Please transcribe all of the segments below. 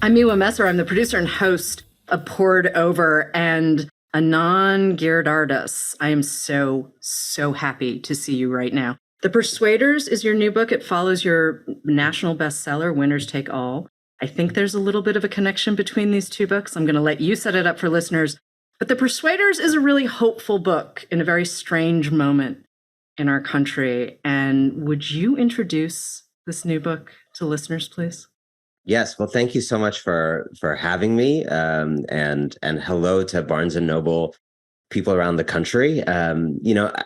I'm Miwa Messer. I'm the producer and host of Poured Over, and Anand Giridharadas. I am so happy to see you right now. The Persuaders is your new book. It follows your national bestseller, Winners Take All. I think there's a little bit of a connection between these two books. I'm going to let you set it up for listeners. But The Persuaders is a really hopeful book in a very strange moment in our country. And would you introduce this new book to listeners, please? Yes. Well, thank you so much for having me. And hello to Barnes and Noble people around the country. I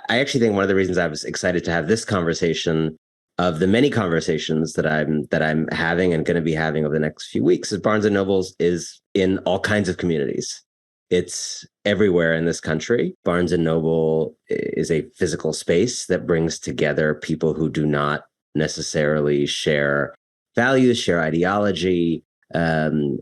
actually think one of the reasons I was excited to have this conversation, of the many conversations that I'm having and going to be having over the next few weeks, is Barnes and Noble is in all kinds of communities. It's everywhere in this country. Barnes and Noble is a physical space that brings together people who do not necessarily share values, share ideology,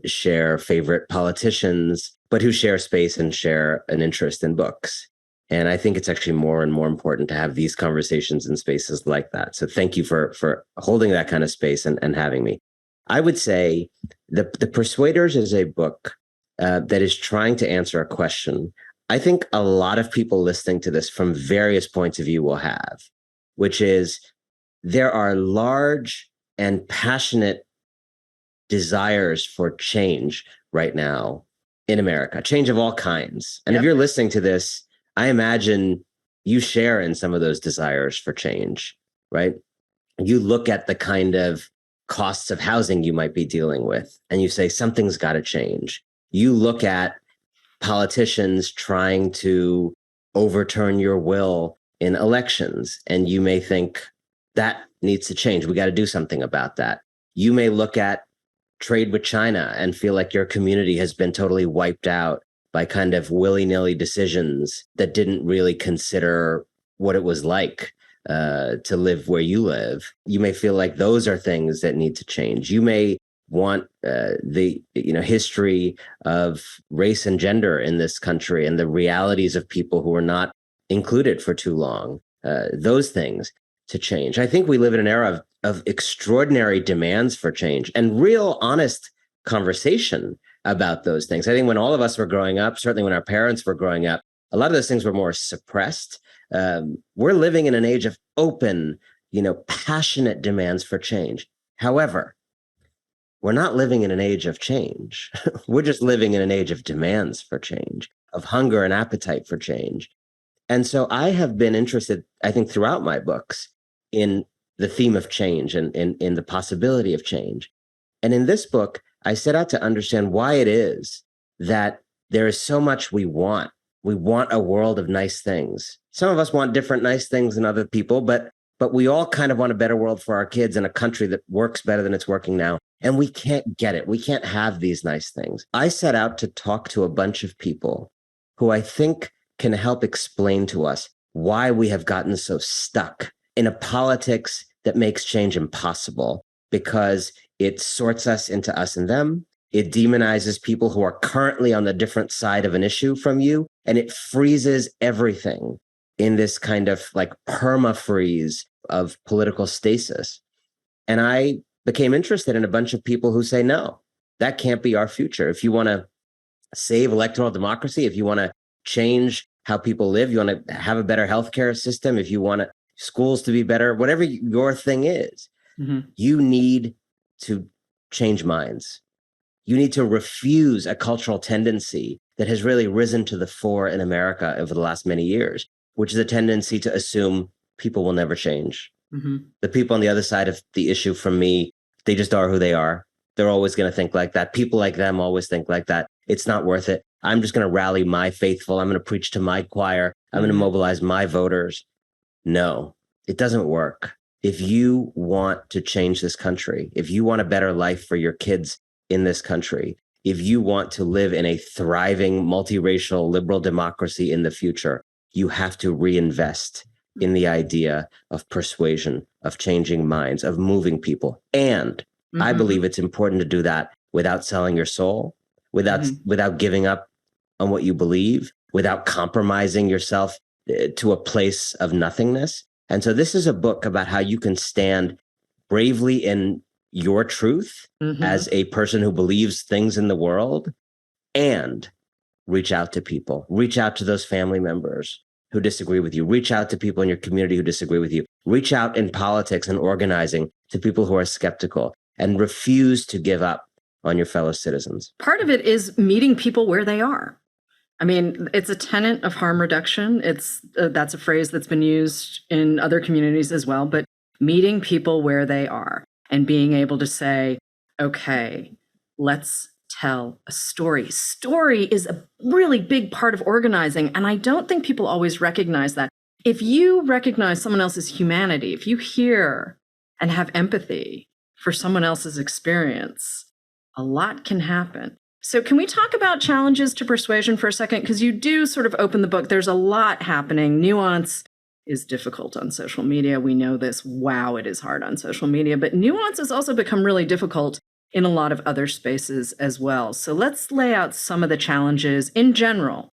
share favorite politicians, but who share space and share an interest in books. And I think it's actually more and more important to have these conversations in spaces like that. So thank you for holding that kind of space and having me. I would say the Persuaders is a book that is trying to answer a question I think a lot of people listening to this from various points of view will have, which is there are large and passionate desires for change right now in America, change of all kinds. And If you're listening to this, I imagine you share in some of those desires for change, right? You look at the kind of costs of housing you might be dealing with, and you say, something's got to change. You look at politicians trying to overturn your will in elections, and you may think that needs to change. We got to do something about that. You may look at trade with China and feel like your community has been totally wiped out by kind of willy-nilly decisions that didn't really consider what it was like to live where you live. You may feel like those are things that need to change. You may want the history of race and gender in this country and the realities of people who are not included for too long, those things to change. I think we live in an era of extraordinary demands for change and real honest conversation about those things. I think when all of us were growing up, certainly when our parents were growing up, a lot of those things were more suppressed. We're living in an age of open, passionate demands for change. However, we're not living in an age of change. We're just living in an age of demands for change, of hunger and appetite for change. And so I have been interested, I think, throughout my books in the theme of change and in the possibility of change. And in this book, I set out to understand why it is that there is so much we want. We want a world of nice things. Some of us want different nice things than other people, but we all kind of want a better world for our kids in a country that works better than it's working now. And we can't get it. We can't have these nice things. I set out to talk to a bunch of people who I think can help explain to us why we have gotten so stuck in a politics that makes change impossible, because it sorts us into us and them. It demonizes people who are currently on the different side of an issue from you, and it freezes everything in this kind of like perma-freeze of political stasis. And I became interested in a bunch of people who say, no, that can't be our future. If you want to save electoral democracy, if you want to change how people live, you want to have a better healthcare system, if you want schools to be better, whatever your thing is, you need to change minds. You need to refuse a cultural tendency that has really risen to the fore in America over the last many years, which is a tendency to assume people will never change. The people on the other side of the issue from me, they just are who they are. They're always going to think like that. People like them always think like that. It's not worth it. I'm just going to rally my faithful. I'm going to preach to my choir. I'm going to mobilize my voters. No, it doesn't work. If you want to change this country, if you want a better life for your kids in this country, if you want to live in a thriving, multiracial, liberal democracy in the future, you have to reinvest in the idea of persuasion, of changing minds, of moving people. And I believe it's important to do that without selling your soul, without giving up on what you believe, without compromising yourself to a place of nothingness. And so this is a book about how you can stand bravely in your truth as a person who believes things in the world, and reach out to people, reach out to those family members who disagree with you, reach out to people in your community who disagree with you, reach out in politics and organizing to people who are skeptical, and refuse to give up on your fellow citizens. Part of it is meeting people where they are. I mean, it's a tenet of harm reduction. That's a phrase that's been used in other communities as well, but meeting people where they are and being able to say, okay, let's tell a story. Story is a really big part of organizing, and I don't think people always recognize that. If you recognize someone else's humanity, if you hear and have empathy for someone else's experience, a lot can happen. So can we talk about challenges to persuasion for a second? Because you do sort of open the book. There's a lot happening. Nuance is difficult on social media. We know this. Wow, it is hard on social media. But nuance has also become really difficult in a lot of other spaces as well. So let's lay out some of the challenges in general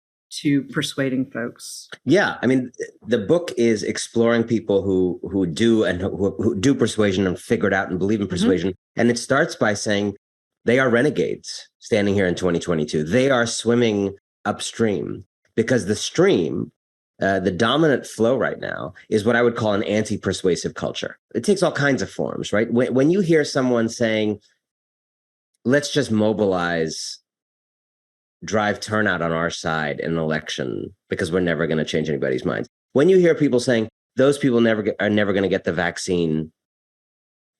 to persuading folks. Yeah, I mean, the book is exploring people who do persuasion and figure it out and believe in persuasion. And it starts by saying they are renegades standing here in 2022. They are swimming upstream because the stream, the dominant flow right now, is what I would call an anti-persuasive culture. It takes all kinds of forms, right? When you hear someone saying, let's just mobilize, drive turnout on our side in an election because we're never going to change anybody's minds. When you hear people saying those people are never going to get the vaccine,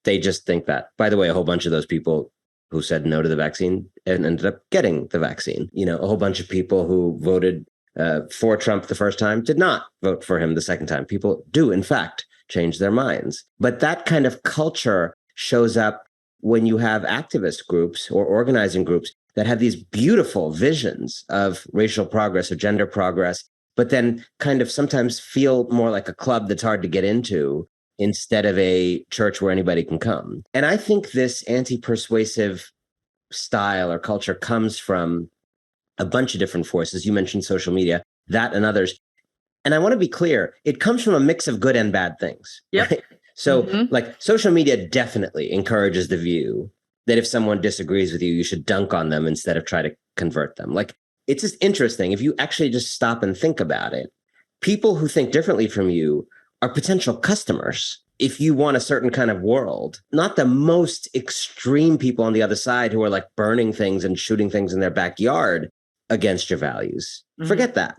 they just think that. By the way, a whole bunch of those people who said no to the vaccine and ended up getting the vaccine. You know, a whole bunch of people who voted for Trump the first time did not vote for him the second time. People do, in fact, change their minds. But that kind of culture shows up when you have activist groups or organizing groups that have these beautiful visions of racial progress or gender progress, but then kind of sometimes feel more like a club that's hard to get into instead of a church where anybody can come. And I think this anti-persuasive style or culture comes from a bunch of different forces. You mentioned social media, that and others. And I want to be clear, it comes from a mix of good and bad things. Yep. Right? So like social media definitely encourages the view that if someone disagrees with you, you should dunk on them instead of try to convert them. Like, it's just interesting. If you actually just stop and think about it, people who think differently from you are potential customers if you want a certain kind of world, not the most extreme people on the other side who are like burning things and shooting things in their backyard against your values. Forget that.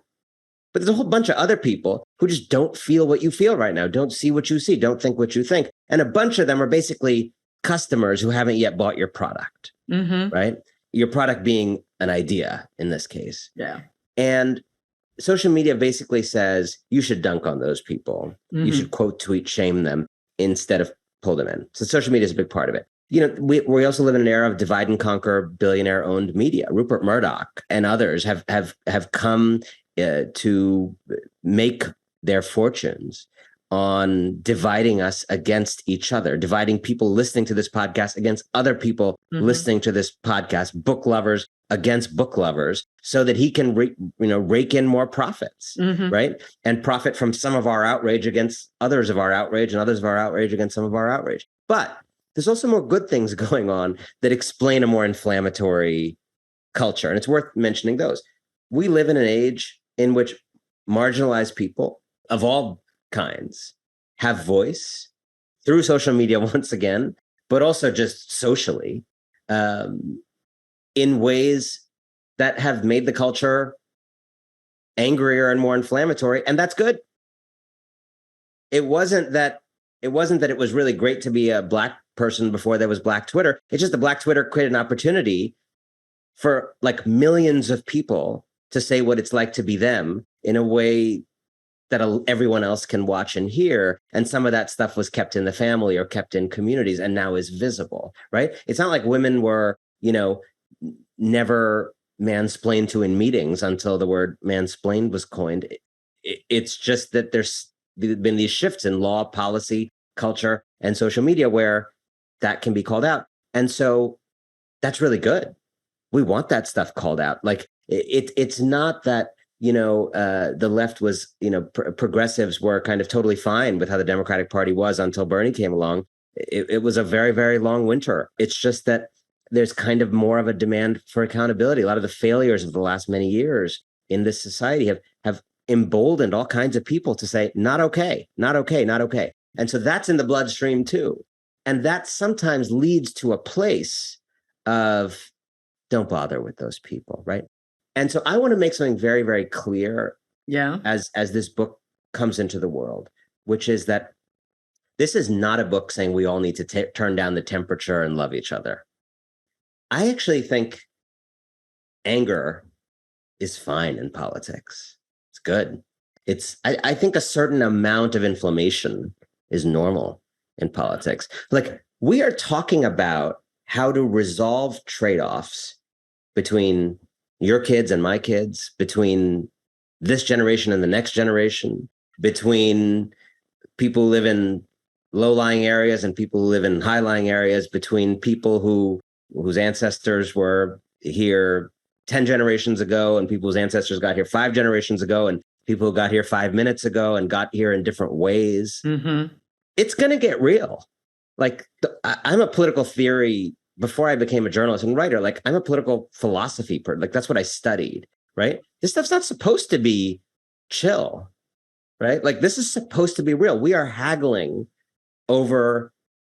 But there's a whole bunch of other people who just don't feel what you feel right now, don't see what you see, don't think what you think. And a bunch of them are basically customers who haven't yet bought your product, right? Your product being an idea in this case. Yeah. And social media basically says you should dunk on those people. You should quote, tweet, shame them instead of pull them in. So social media is a big part of it. You know, we also live in an era of divide and conquer, billionaire-owned media. Rupert Murdoch and others have come to make their fortunes on dividing us against each other, dividing people listening to this podcast against other people listening to this podcast, book lovers against book lovers, so that he can rake in more profits, right? And profit from some of our outrage against others of our outrage and others of our outrage against some of our outrage. But there's also more good things going on that explain a more inflammatory culture. And it's worth mentioning those. We live in an age in which marginalized people of all kinds have voice through social media once again, but also just socially in ways that have made the culture angrier and more inflammatory. And that's good. It wasn't that it was really great to be a Black person before there was Black Twitter. It's just the Black Twitter created an opportunity for like millions of people to say what it's like to be them in a way that everyone else can watch and hear. And some of that stuff was kept in the family or kept in communities and now is visible, right? It's not like women were, never mansplained to in meetings until the word mansplained was coined. It's just that there's been these shifts in law, policy, culture, and social media where that can be called out. And so that's really good. We want that stuff called out. Like it's not that, the left was, progressives were kind of totally fine with how the Democratic Party was until Bernie came along. it was a very, very long winter. It's just that there's kind of more of a demand for accountability. A lot of the failures of the last many years in this society have emboldened all kinds of people to say, not okay, not okay, not okay. And so that's in the bloodstream too. And that sometimes leads to a place of don't bother with those people, right? And so I want to make something very, very clear as this book comes into the world, which is that this is not a book saying we all need to turn down the temperature and love each other. I actually think anger is fine in politics. It's good. I think a certain amount of inflammation is normal in politics. Like, we are talking about how to resolve trade-offs between your kids and my kids, between this generation and the next generation, between people who live in low-lying areas and people who live in high-lying areas, between people whose ancestors were here 10 generations ago and people's ancestors got here 5 generations ago and people who got here 5 minutes ago and got here in different ways. Mm-hmm. It's going to get real. Like, I'm a political theory, before I became a journalist and writer, like, I'm a political philosophy person. Like, that's what I studied, right? This stuff's not supposed to be chill, right? Like, this is supposed to be real. We are haggling over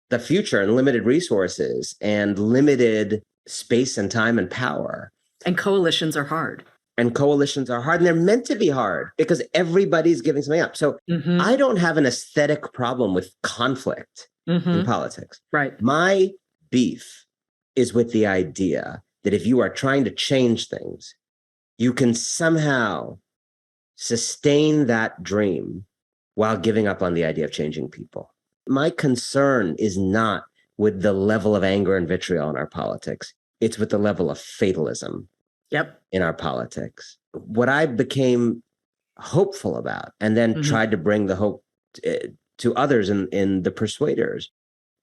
the future and limited resources and limited space and time and power. And coalitions are hard. And coalitions are hard, and they're meant to be hard because everybody's giving something up. So I don't have an aesthetic problem with conflict in politics. Right. My beef is with the idea that if you are trying to change things, you can somehow sustain that dream while giving up on the idea of changing people. My concern is not with the level of anger and vitriol in our politics. It's with the level of fatalism in our politics. What I became hopeful about, and then tried to bring the hope to others in the Persuaders,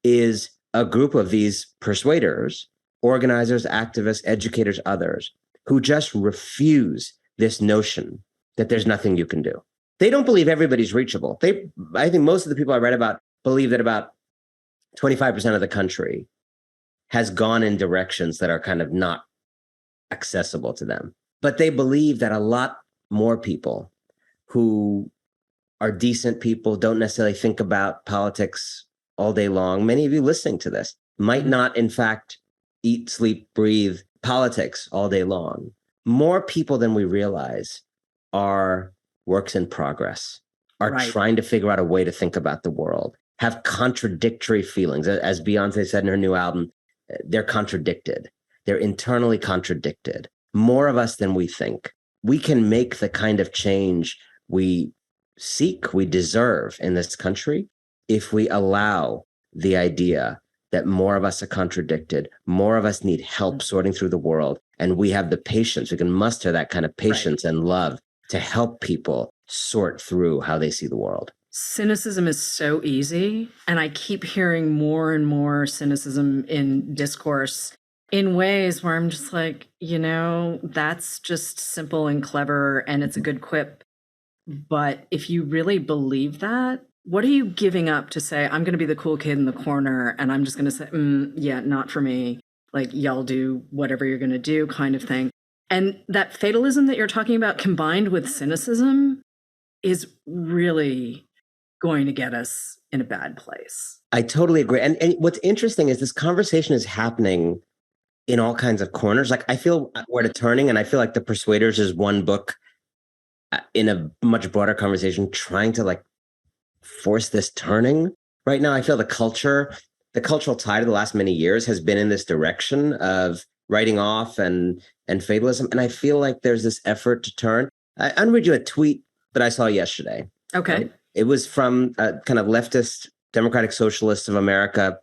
is a group of these persuaders, organizers, activists, educators, others, who just refuse this notion that there's nothing you can do. They don't believe everybody's reachable. I think most of the people I read about believe that about 25% of the country has gone in directions that are kind of not accessible to them. But they believe that a lot more people who are decent people, don't necessarily think about politics all day long. Many of you listening to this might not, in fact, eat, sleep, breathe politics all day long. More people than we realize are works in progress, are trying to figure out a way to think about the world, have contradictory feelings. As Beyoncé said in her new album, they're contradicted. They're internally contradicted. More of us than we think. We can make the kind of change we seek, we deserve in this country if we allow the idea that more of us are contradicted, more of us need help sorting through the world, and we have the patience, we can muster that kind of patience and love to help people sort through how they see the world. Cynicism is so easy, and I keep hearing more and more cynicism in discourse in ways where I'm just like, that's just simple and clever, and it's a good quip. But if you really believe that, what are you giving up to say, I'm going to be the cool kid in the corner, and I'm just going to say, yeah, not for me. Like, y'all do whatever you're going to do kind of thing. And that fatalism that you're talking about combined with cynicism is really going to get us in a bad place. I totally agree. And what's interesting is this conversation is happening in all kinds of corners. Like, I feel we're at a turning, and I feel like The Persuaders is one book in a much broader conversation trying to force this turning. Right now, I feel the cultural tide of the last many years has been in this direction of writing off and fatalism. And I feel like there's this effort to turn. I'll read you a tweet that I saw yesterday. Okay. Right? It was from a kind of leftist, Democratic Socialists of America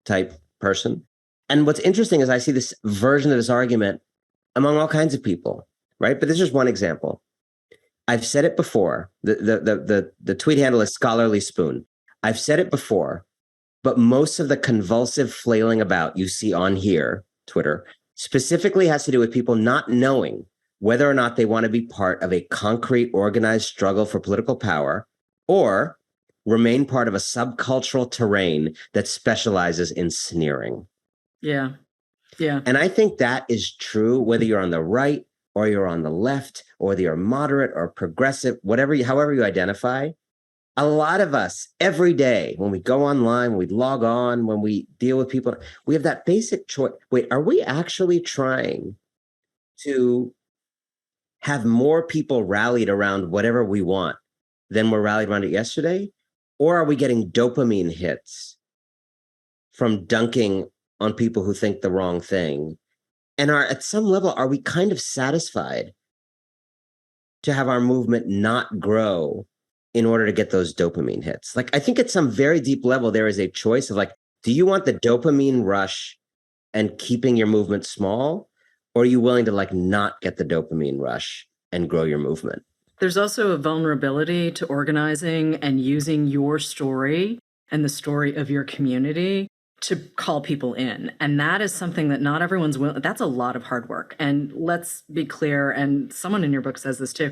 type person. And what's interesting is I see this version of this argument among all kinds of people, right? But this is one example. I've said it before. The tweet handle is Scholarly Spoon. I've said it before, but most of the convulsive flailing about you see on here, Twitter, specifically has to do with people not knowing whether or not they want to be part of a concrete, organized struggle for political power, or remain part of a subcultural terrain that specializes in sneering. Yeah. Yeah. And I think that is true, whether you're on the right or you're on the left, or whether you're moderate or progressive, however you identify. A lot of us every day, when we go online, when we log on, when we deal with people, we have that basic choice. Wait, are we actually trying to have more people rallied around whatever we want than were rallied around it yesterday? Or are we getting dopamine hits from dunking on people who think the wrong thing? And at some level, are we kind of satisfied to have our movement not grow in order to get those dopamine hits? Like, I think at some very deep level, there is a choice of like, do you want the dopamine rush and keeping your movement small? Or are you willing to like not get the dopamine rush and grow your movement? There's also a vulnerability to organizing and using your story and the story of your community to call people in. And that is something that not everyone's willing. That's a lot of hard work. And let's be clear, and someone in your book says this too,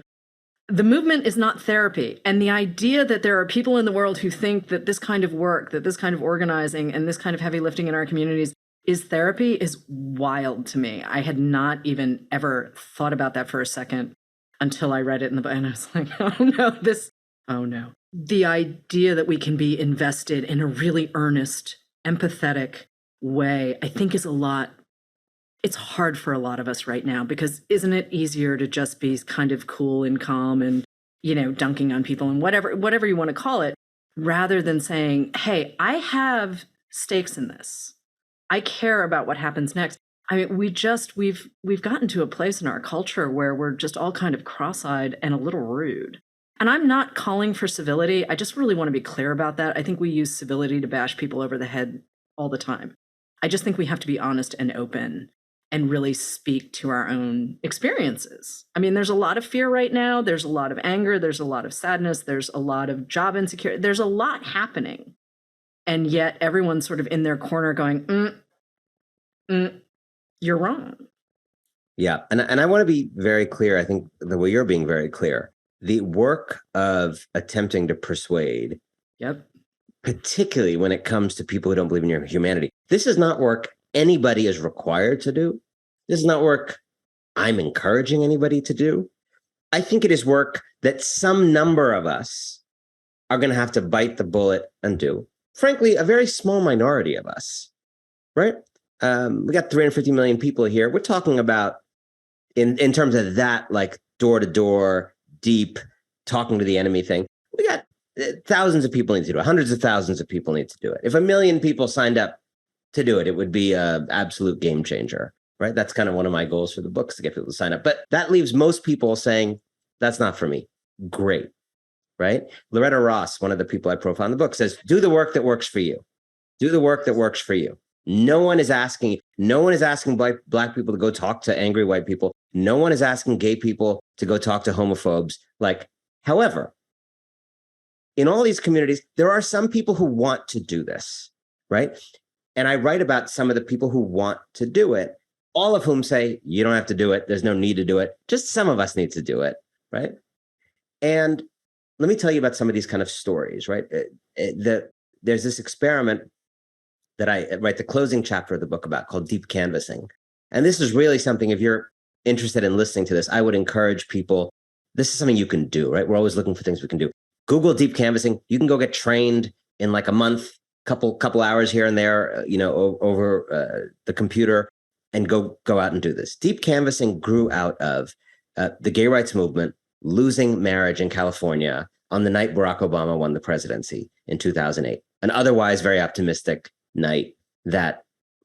the movement is not therapy. And the idea that there are people in the world who think that this kind of work, that this kind of organizing and this kind of heavy lifting in our communities is therapy is wild to me. I had not even ever thought about that for a second until I read it in the book. And I was like, oh no. The idea that we can be invested in a really earnest, empathetic way, I think is a lot. It's hard for a lot of us right now, because isn't it easier to just be kind of cool and calm and, dunking on people and whatever you want to call it, rather than saying, hey, I have stakes in this. I care about what happens next. I mean, we've gotten to a place in our culture where we're just all kind of cross-eyed and a little rude. And I'm not calling for civility. I just really want to be clear about that. I think we use civility to bash people over the head all the time. I just think we have to be honest and open and really speak to our own experiences. I mean, there's a lot of fear right now. There's a lot of anger. There's a lot of sadness. There's a lot of job insecurity. There's a lot happening. And yet everyone's sort of in their corner going, you're wrong. Yeah. And I want to be very clear. I think the way you're being very clear, the work of attempting to persuade, Yep. particularly when it comes to people who don't believe in your humanity, this is not work anybody is required to do. This is not work I'm encouraging anybody to do. I think it is work that some number of us are going to have to bite the bullet and do. Frankly, a very small minority of us, right? We got 350 million people here. We're talking about, in terms of that, like door-to-door, deep, talking to the enemy thing, we got thousands of people need to do it. Hundreds of thousands of people need to do it. If 1 million people signed up to do it, it would be an absolute game changer, right? That's kind of one of my goals for the books, to get people to sign up. But that leaves most people saying, that's not for me. Great, right? Loretta Ross, one of the people I profile in the book, says, do the work that works for you. Do the work that works for you. No one is asking black people to go talk to angry white people. No one is asking gay people to go talk to homophobes. However, in all these communities, there are some people who want to do this, right? And I write about some of the people who want to do it, all of whom say, you don't have to do it. There's no need to do it. Just some of us need to do it, right? And let me tell you about some of these kind of stories, right? There's this experiment that I write the closing chapter of the book about, called deep canvassing. And this is really something, if you're interested in listening to this, I would encourage people, this is something you can do, right? We're always looking for things we can do. Google deep canvassing. You can go get trained in like a month, couple hours here and there, over the computer, and go out and do this. Deep canvassing grew out of the gay rights movement losing marriage in California on the night Barack Obama won the presidency in 2008. An otherwise very optimistic night that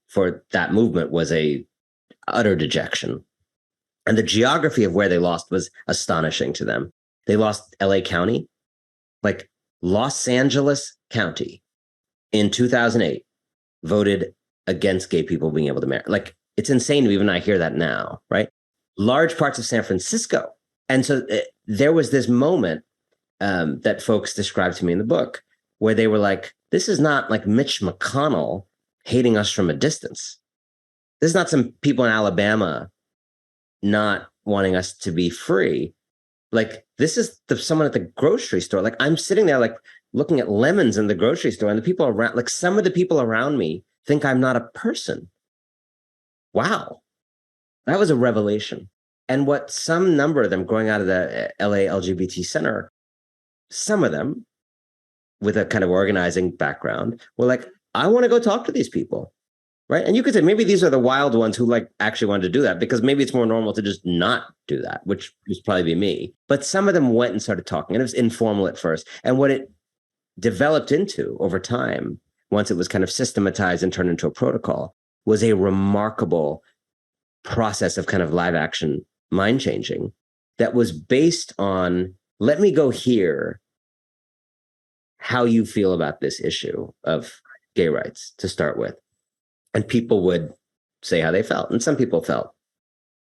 for that movement was a utter dejection. And the geography of where they lost was astonishing to them. They lost LA County, like Los Angeles County in 2008 voted against gay people being able to marry. Like, it's insane to even I hear that now, right? Large parts of San Francisco. And so there was this moment that folks described to me in the book where they were like, this is not like Mitch McConnell hating us from a distance. This is not some people in Alabama not wanting us to be free. Like, this is someone at the grocery store. Like, I'm sitting there like, looking at lemons in the grocery store, and the people around, like some of the people around me think I'm not a person. Wow. That was a revelation. And what some number of them growing out of the LA LGBT Center, some of them with a kind of organizing background were like, I want to go talk to these people. Right. And you could say maybe these are the wild ones who like actually wanted to do that, because maybe it's more normal to just not do that, which would probably be me. But some of them went and started talking, and it was informal at first. And what it developed into over time, once it was kind of systematized and turned into a protocol, was a remarkable process of kind of live action mind changing that was based on, let me go hear how you feel about this issue of gay rights to start with. And people would say how they felt. And some people felt,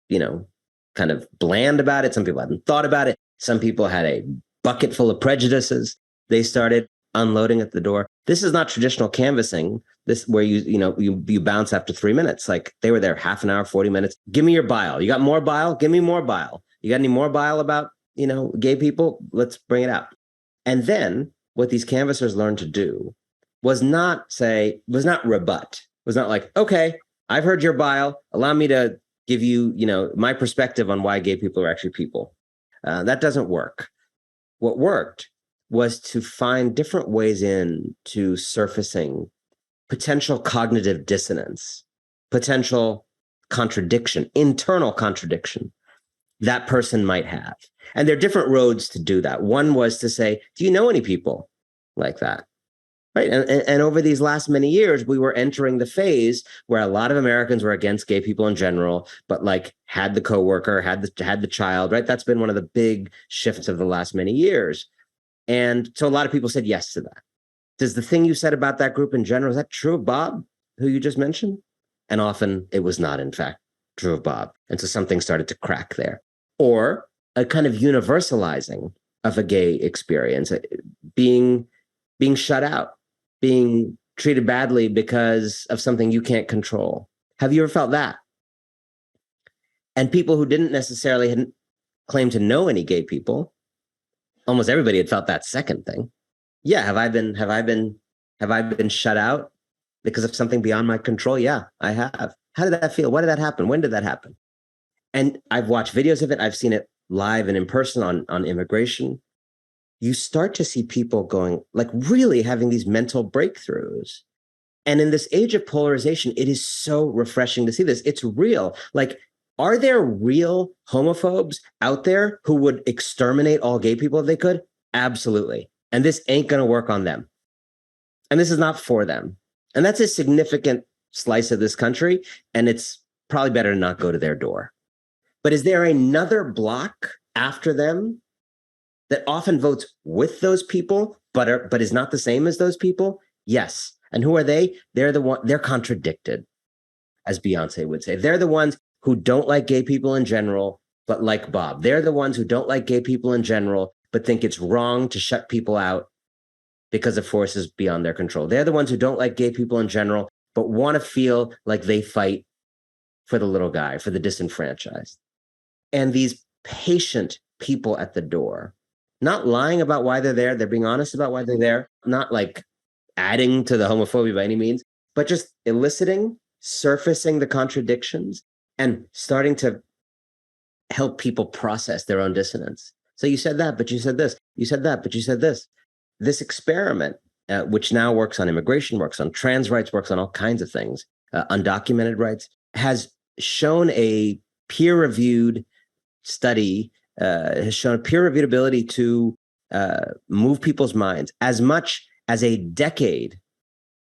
kind of bland about it. Some people hadn't thought about it. Some people had a bucket full of prejudices. They started unloading at the door. This is not traditional canvassing. This where you bounce after 3 minutes. Like they were there half an hour, 40 minutes. Give me your bile. You got more bile? Give me more bile. You got any more bile about, gay people? Let's bring it out. And then what these canvassers learned to do was not rebut. It was not like, okay, I've heard your bile. Allow me to give you, my perspective on why gay people are actually people. That doesn't work. What worked was to find different ways into surfacing potential cognitive dissonance, potential contradiction, internal contradiction that person might have. And there are different roads to do that. One was to say, do you know any people like that? Right. And over these last many years, we were entering the phase where a lot of Americans were against gay people in general, but like had the coworker, had the child, right? That's been one of the big shifts of the last many years. And so a lot of people said yes to that. Does the thing you said about that group in general, is that true of Bob, who you just mentioned? And often it was not, in fact, true of Bob. And so something started to crack there. Or a kind of universalizing of a gay experience, being shut out, being treated badly because of something you can't control. Have you ever felt that? And people who didn't necessarily claim to know any gay people, almost everybody had felt that second thing. Yeah, have I been shut out because of something beyond my control? Yeah, I have. How did that feel? Why did that happen? When did that happen? And I've watched videos of it. I've seen it live and in person on immigration. You start to see people going, like, really having these mental breakthroughs. And in this age of polarization, it is so refreshing to see this. It's real. Like, are there real homophobes out there who would exterminate all gay people if they could? Absolutely. And this ain't going to work on them. And this is not for them. And that's a significant slice of this country. And it's probably better to not go to their door. But is there another block after them that often votes with those people, but is not the same as those people? Yes. And who are they? They're contradicted, as Beyoncé would say. They're the ones who don't like gay people in general, but like Bob. They're the ones who don't like gay people in general, but think it's wrong to shut people out because of forces beyond their control. They're the ones who don't like gay people in general, but want to feel like they fight for the little guy, for the disenfranchised. And these patient people at the door, not lying about why they're there. They're being honest about why they're there, not like adding to the homophobia by any means, but just eliciting, surfacing the contradictions and starting to help people process their own dissonance. So you said that, but you said this. You said that, but you said this. This experiment, which now works on immigration, works on trans rights, works on all kinds of things, undocumented rights, has shown a peer-reviewed study, has shown a peer-reviewed ability to move people's minds as much as a decade,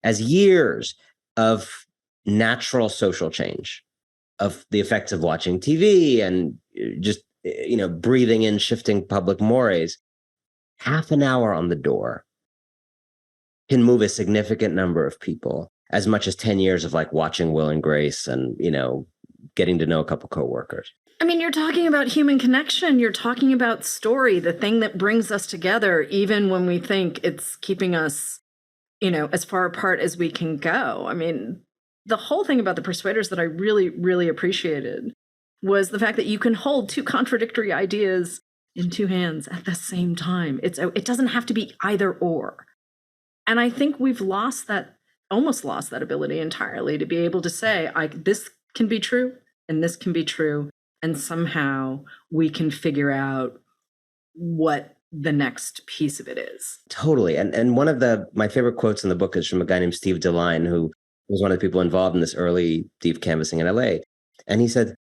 as years of natural social change, of the effects of watching TV and just, breathing in shifting public mores. Half an hour on the door can move a significant number of people, as much as 10 years of like watching Will and Grace and, getting to know a couple coworkers. I mean, you're talking about human connection. You're talking about story, the thing that brings us together, even when we think it's keeping us, as far apart as we can go. I mean, the whole thing about the Persuaders that I really, really appreciated was the fact that you can hold two contradictory ideas in two hands at the same time. It doesn't have to be either or. And I think we've almost lost that ability entirely to be able to say, this can be true and this can be true. And somehow we can figure out what the next piece of it is. Totally. And one of my favorite quotes in the book is from a guy named Steve DeLine, who was one of the people involved in this early deep canvassing in LA. And he said,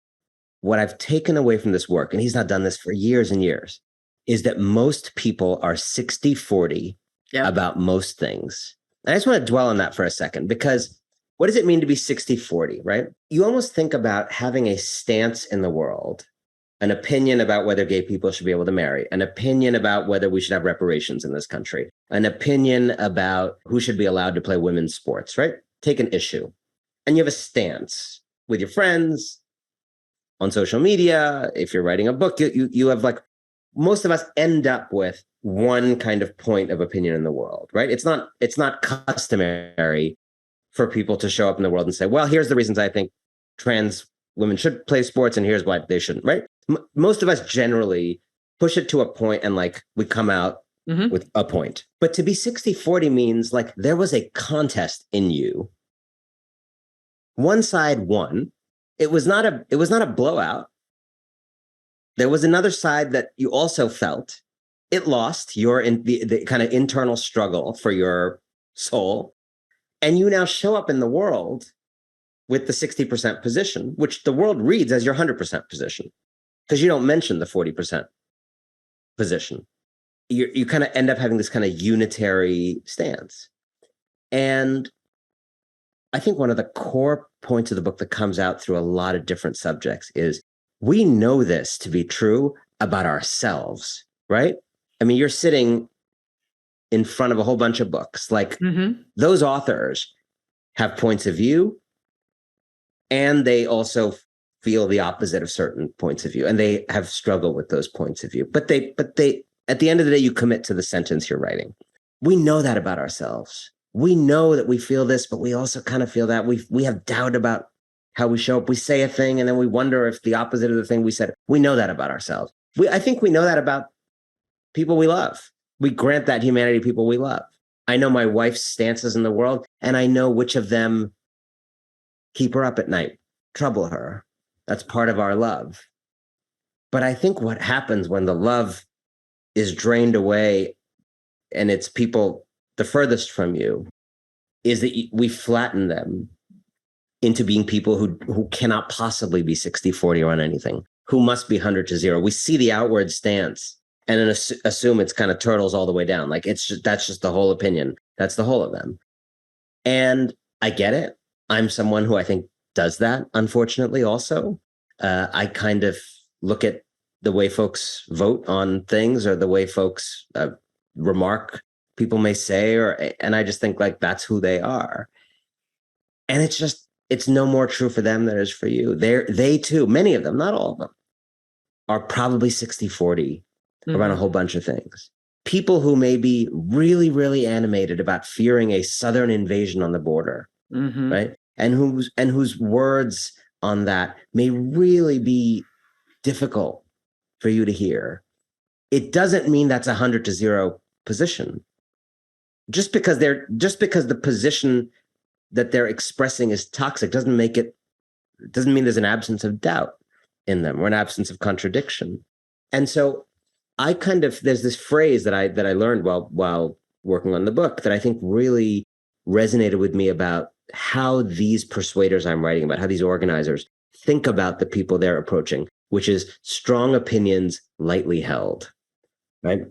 what I've taken away from this work, and he's not done this for years and years, is that most people are 60-40 about most things. And I just want to dwell on that for a second, because what does it mean to be 60-40, right? You almost think about having a stance in the world, an opinion about whether gay people should be able to marry, an opinion about whether we should have reparations in this country, an opinion about who should be allowed to play women's sports, right? Take an issue. And you have a stance with your friends, on social media. If you're writing a book, you have most of us end up with one kind of point of opinion in the world, right? It's not customary for people to show up in the world and say, well, here's the reasons I think trans women should play sports and here's why they shouldn't, right? Most of us generally push it to a point and we come out with a point. But to be 60-40 means there was a contest in you. One side won. It was not a blowout. There was another side that you also felt. It lost. You're in the kind of internal struggle for your soul. And you now show up in the world with the 60% position, which the world reads as your 100% position, because you don't mention the 40% position. You kind of end up having this kind of unitary stance. And I think one of the core points of the book that comes out through a lot of different subjects is we know this to be true about ourselves, right? I mean, you're sitting in front of a whole bunch of books. Those authors have points of view, and they also feel the opposite of certain points of view, and they have struggled with those points of view. But they, at the end of the day, you commit to the sentence you're writing. We know that about ourselves. We know that we feel this, but we also kind of feel that we have doubt about how we show up. We say a thing and then we wonder if the opposite of the thing we said. We know that about ourselves. I think we know that about people we love. We grant that humanity to people we love. I know my wife's stances in the world, and I know which of them keep her up at night, trouble her. That's part of our love. But I think what happens when the love is drained away and it's people the furthest from you is that we flatten them into being people who cannot possibly be 60-40 on anything, who must be 100-0. We see the outward stance and then assume it's kind of turtles all the way down. That's just the whole opinion. That's the whole of them. And I get it. I'm someone who I think does that, unfortunately, also. I kind of look at the way folks vote on things or the way folks remark people may say, and I just think that's who they are. And it's no more true for them than it is for you. They too, many of them, not all of them, are probably 60-40 around a whole bunch of things. People who may be really, really animated about fearing a Southern invasion on the border, right? And whose words on that may really be difficult for you to hear. It doesn't mean that's 100-0 position. Just because the position that they're expressing is toxic doesn't mean there's an absence of doubt in them or an absence of contradiction. And so there's this phrase that I learned while working on the book that I think really resonated with me about how these persuaders I'm writing about, how these organizers think about the people they're approaching, which is strong opinions lightly held, right?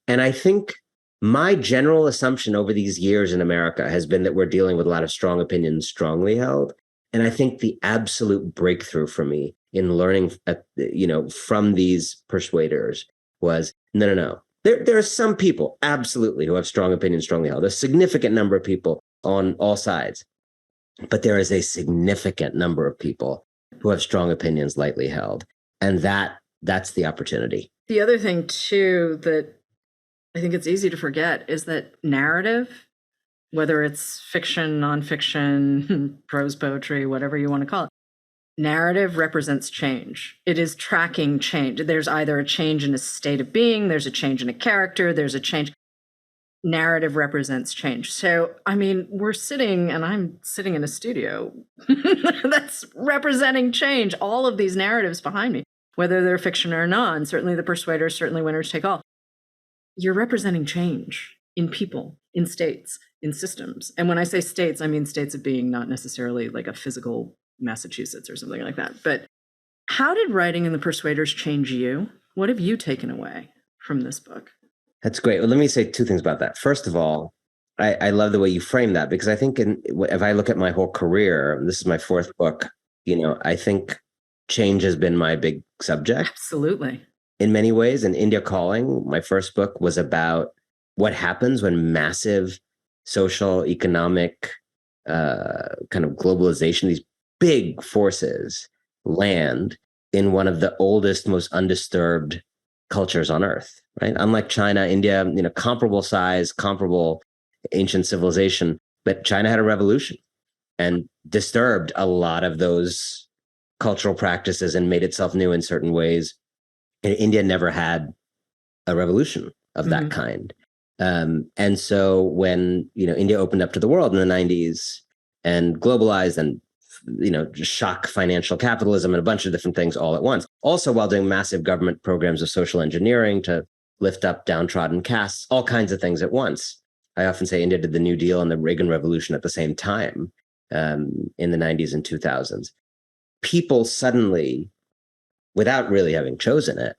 And I think my general assumption over these years in America has been that we're dealing with a lot of strong opinions strongly held. And I think the absolute breakthrough for me in learning, from these persuaders was, no. There are some people, absolutely, who have strong opinions strongly held. A significant number of people on all sides. But there is a significant number of people who have strong opinions lightly held. And that's the opportunity. The other thing, too, that I think it's easy to forget is that narrative, whether it's fiction, nonfiction, prose poetry, whatever you want to call it, Narrative represents change. It is tracking change. There's either a change in a state of being, there's a change in a character, there's a change. Narrative represents change. So, I mean, we're sitting, and I'm sitting in a studio that's representing change. All of these narratives behind me, whether they're fiction or non, certainly the Persuaders, certainly Winners Take All. You're representing change in people, in states, in systems. And when I say states, I mean states of being, not necessarily like a physical Massachusetts or something like that. But how did writing in the Persuaders change you? What have you taken away from this book? That's great. Well, let me say two things about that. First of all, I love the way you frame that, because I think if I look at my whole career, this is my fourth book, I think change has been my big subject. Absolutely. In many ways. And India Calling, my first book, was about what happens when massive social, economic, kind of globalization, these big forces land in one of the oldest, most undisturbed cultures on earth, right? Unlike China, India, comparable size, comparable ancient civilization, but China had a revolution and disturbed a lot of those cultural practices and made itself new in certain ways. And India never had a revolution of that kind. And so when, India opened up to the world in the 90s and globalized and, just shock financial capitalism and a bunch of different things all at once, also while doing massive government programs of social engineering to lift up downtrodden castes, all kinds of things at once. I often say India did the New Deal and the Reagan Revolution at the same time in the 90s and 2000s. People suddenly, without really having chosen it,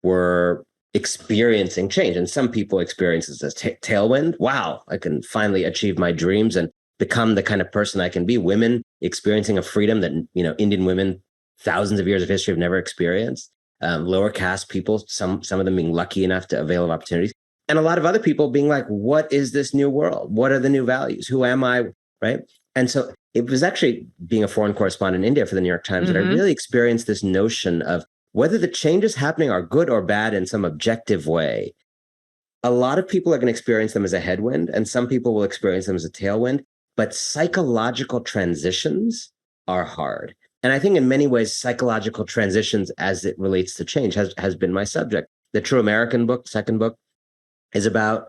were experiencing change. And some people experience it as tailwind. Wow, I can finally achieve my dreams and become the kind of person I can be. Women experiencing a freedom that, Indian women, thousands of years of history, have never experienced. Lower caste people, some of them being lucky enough to avail of opportunities. And a lot of other people being like, what is this new world? What are the new values? Who am I? Right. And so it was actually being a foreign correspondent in India for the New York Times that I really experienced this notion of whether the changes happening are good or bad in some objective way. A lot of people are going to experience them as a headwind, and some people will experience them as a tailwind. But psychological transitions are hard. And I think in many ways, psychological transitions as it relates to change has been my subject. The True American book, second book, is about,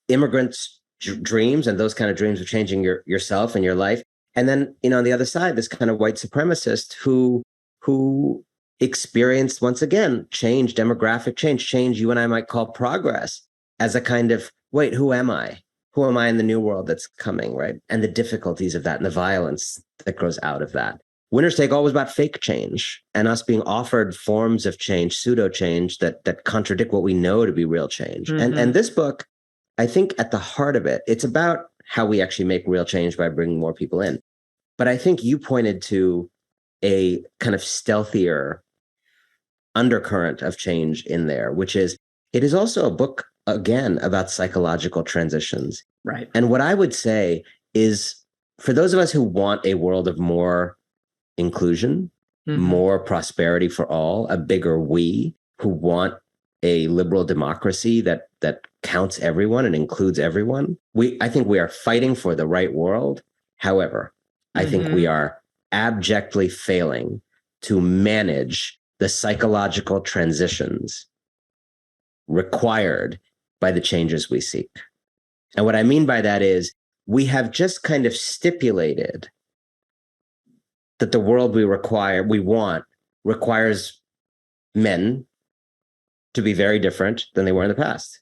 immigrants' dreams and those kind of dreams of changing yourself and your life. And then, on the other side, this kind of white supremacist who experienced, once again, change, demographic change you and I might call progress, as a kind of, wait, who am I? Who am I in the new world that's coming, right? And the difficulties of that and the violence that grows out of that. Winners Take All was about fake change and us being offered forms of change, pseudo change that contradict what we know to be real change. And this book, I think at the heart of it, it's about how we actually make real change by bringing more people in. But I think you pointed to a kind of stealthier undercurrent of change in there, which is, it is also a book, again, about psychological transitions. Right. And what I would say is, for those of us who want a world of more inclusion, more prosperity for all, a bigger we, who want a liberal democracy that counts everyone and includes everyone, I think we are fighting for the right world. However, I think we are abjectly failing to manage the psychological transitions required by the changes we seek. And what I mean by that is, we have just kind of stipulated that the world we want requires men to be very different than they were in the past.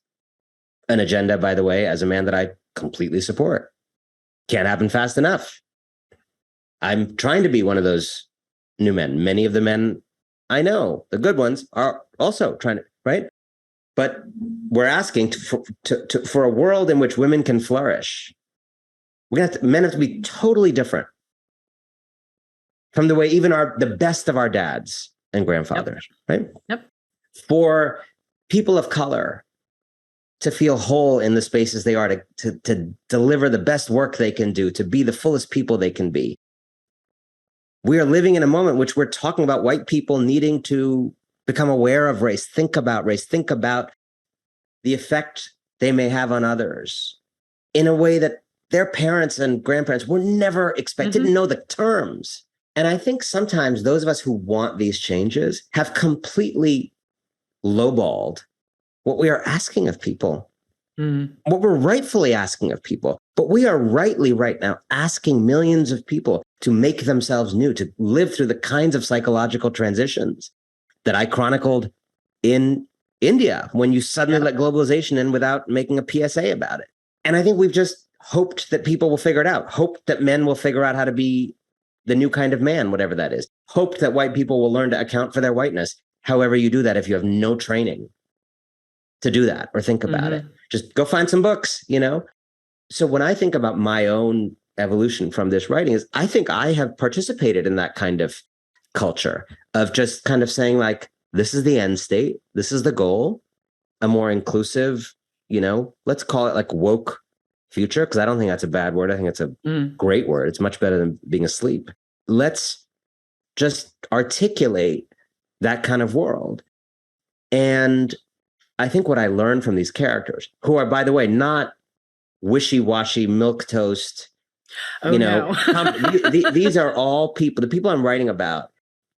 An agenda, by the way, as a man, that I completely support. Can't happen fast enough. I'm trying to be one of those new men. Many of the men I know, the good ones, are also trying to, right? But we're asking for a world in which women can flourish. Men have to be totally different from the way even the best of our dads and grandfathers, right? Yep. For people of color to feel whole in the spaces they are, to deliver the best work they can do, to be the fullest people they can be. We are living in a moment in which we're talking about white people needing to become aware of race, think about the effect they may have on others in a way that their parents and grandparents were never didn't know the terms And I think sometimes those of us who want these changes have completely lowballed what we are asking of people, what we're rightfully asking of people. But we are rightly right now asking millions of people to make themselves new, to live through the kinds of psychological transitions that I chronicled in India when you suddenly let globalization in without making a PSA about it. And I think we've just hoped that people will figure it out, hoped that men will figure out how to be the new kind of man, whatever that is, hoped that white people will learn to account for their whiteness. However you do that, if you have no training to do that or think about it, just go find some books, you know? So when I think about my own evolution from this writing, is I think I have participated in that kind of culture of just kind of saying like, this is the end state, this is the goal, a more inclusive, you know, let's call it like woke future, because I don't think that's a bad word. I think it's a great word. It's much better than being asleep. Let's just articulate that kind of world. And I think what I learned from these characters, who are, by the way, not wishy-washy milquetoast, these are all people, the people I'm writing about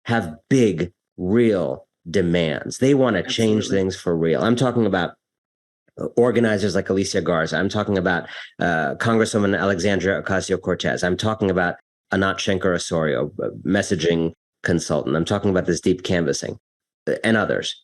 have big, real demands. They want to change things for real. I'm talking about organizers like Alicia Garza. I'm talking about Congresswoman Alexandria Ocasio-Cortez. I'm talking about Anat Shenker-Osorio, messaging consultant. I'm talking about this deep canvassing and others.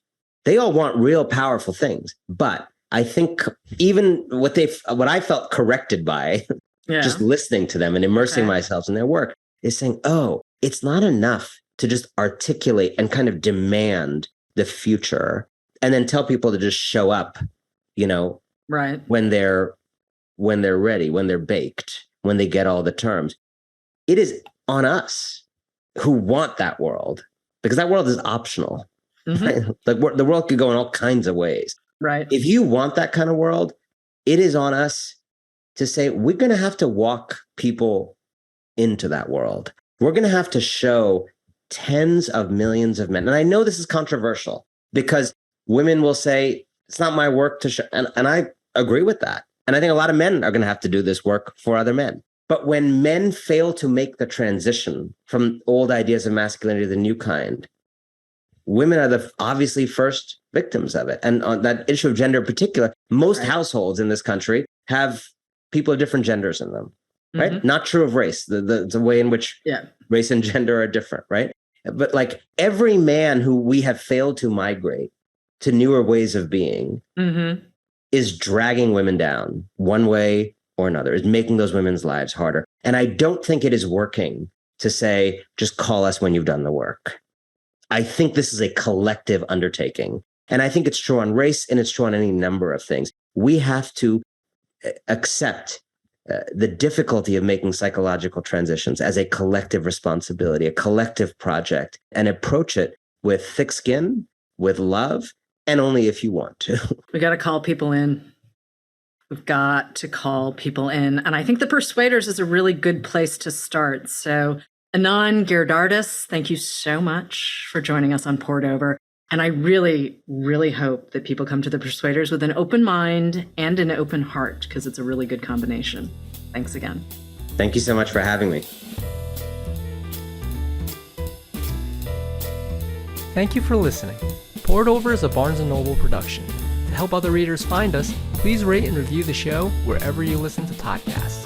They all want real powerful things. But I think even what I felt corrected by just listening to them and immersing myself in their work is saying, oh, it's not enough to just articulate and kind of demand the future and then tell people to just show up, you know, when they're ready, when they're baked, when they get all the terms. It is on us who want that world, because that world is optional. Right? Like the world could go in all kinds of ways. Right. If you want that kind of world, it is on us to say, we're going to have to walk people into that world. We're going to have to show tens of millions of men. And I know this is controversial because women will say, it's not my work to show. And I agree with that. And I think a lot of men are going to have to do this work for other men. But when men fail to make the transition from old ideas of masculinity to the new kind, women are the obviously first victims of it. And on that issue of gender in particular, most households in this country have people of different genders in them, right? Not true of race, the way in which race and gender are different, right? But like every man who we have failed to migrate to newer ways of being is dragging women down one way or another, is making those women's lives harder. And I don't think it is working to say, just call us when you've done the work. I think this is a collective undertaking. And I think it's true on race and it's true on any number of things. We have to accept the difficulty of making psychological transitions as a collective responsibility, a collective project, and approach it with thick skin, with love, and only if you want to. We got to call people in. We've got to call people in. And I think the Persuaders is a really good place to start. So Anand Giridharadas, thank you so much for joining us on Poured Over. And I really, really hope that people come to the Persuaders with an open mind and an open heart, because it's a really good combination. Thanks again. Thank you so much for having me. Thank you for listening. Poured Over is a Barnes & Noble production. To help other readers find us, please rate and review the show wherever you listen to podcasts.